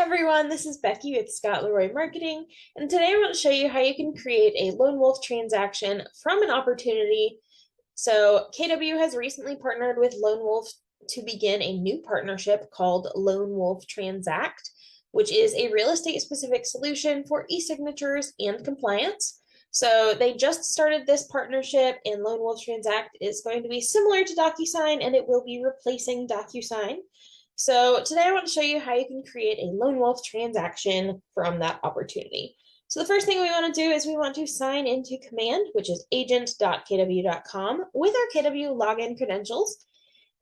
everyone, this is Becky with Scott Leroy Marketing, and today I want to show you how you can create a lone wolf transaction from an opportunity. So KW has recently partnered with Lone Wolf to begin a new partnership called Lone Wolf Transact, which is a real estate specific solution for e-signatures and compliance. So they just started this partnership, and Lone Wolf Transact is going to be similar to DocuSign, and it will be replacing DocuSign. So today I want to show you how you can create a Lone Wolf transaction from that opportunity. So the first thing we want to do is we want to sign into command, which is agent.kw.com with our KW login credentials.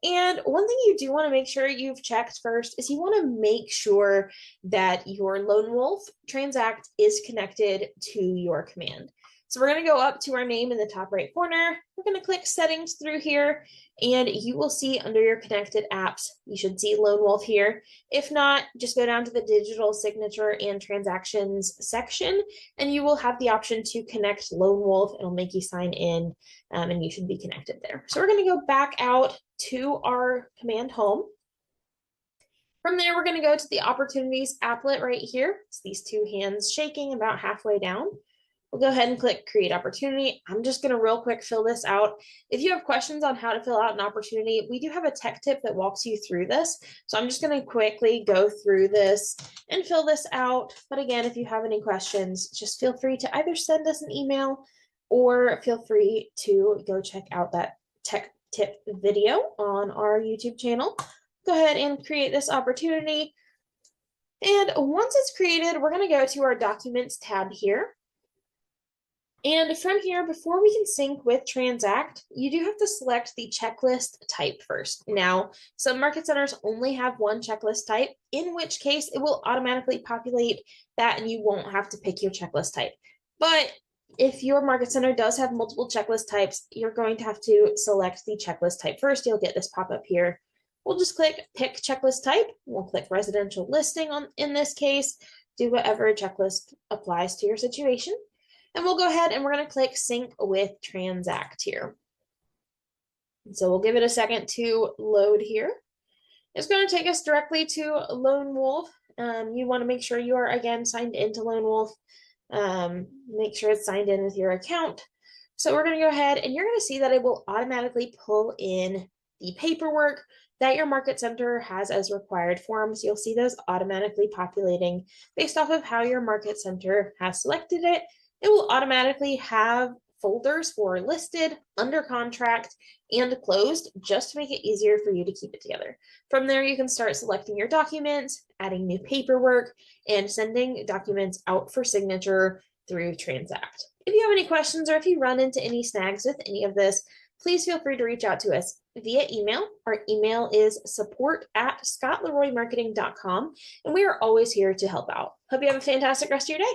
And one thing you do want to make sure you've checked first is you want to make sure that your Lone Wolf Transact is connected to your command. So we're going to go up to our name in the top right corner. We're going to click settings through here, and you will see under your connected apps, you should see Lone Wolf here. If not, just go down to the digital signature and transactions section, and you will have the option to connect Lone Wolf. It'll make you sign in, and you should be connected there. So we're going to go back out to our command home. From there, we're going to go to the opportunities applet right here. It's these two hands shaking about halfway down. We'll go ahead and click create opportunity. I'm just going to real quick fill this out. If you have questions on how to fill out an opportunity, we do have a tech tip that walks you through this. So I'm just going to quickly go through this and fill this out. But again, if you have any questions, just feel free to either send us an email or feel free to go check out that tech tip video on our YouTube channel. Go ahead and create this opportunity. And once it's created, we're going to go to our documents tab here. And from here, before we can sync with Transact, you do have to select the checklist type first. Now, some market centers only have one checklist type, in which case it will automatically populate that and you won't have to pick your checklist type. But if your market center does have multiple checklist types, you're going to have to select the checklist type first. You'll get this pop up here. We'll just click pick checklist type. We'll click residential listing in this case. Do whatever checklist applies to your situation. And we'll go ahead and we're going to click sync with Transact here. So we'll give it a second to load here. It's going to take us directly to Lone Wolf. You want to make sure you are, again, signed into Lone Wolf. Make sure it's signed in with your account. So we're going to go ahead and you're going to see that it will automatically pull in the paperwork that your market center has as required forms. You'll see those automatically populating based off of how your market center has selected it. It will automatically have folders for listed, under contract, and closed, just to make it easier for you to keep it together. From there, you can start selecting your documents, adding new paperwork, and sending documents out for signature through Transact. If you have any questions or if you run into any snags with any of this, please feel free to reach out to us via email. Our email is support@scottleroymarketing.com, and we are always here to help out. Hope you have a fantastic rest of your day.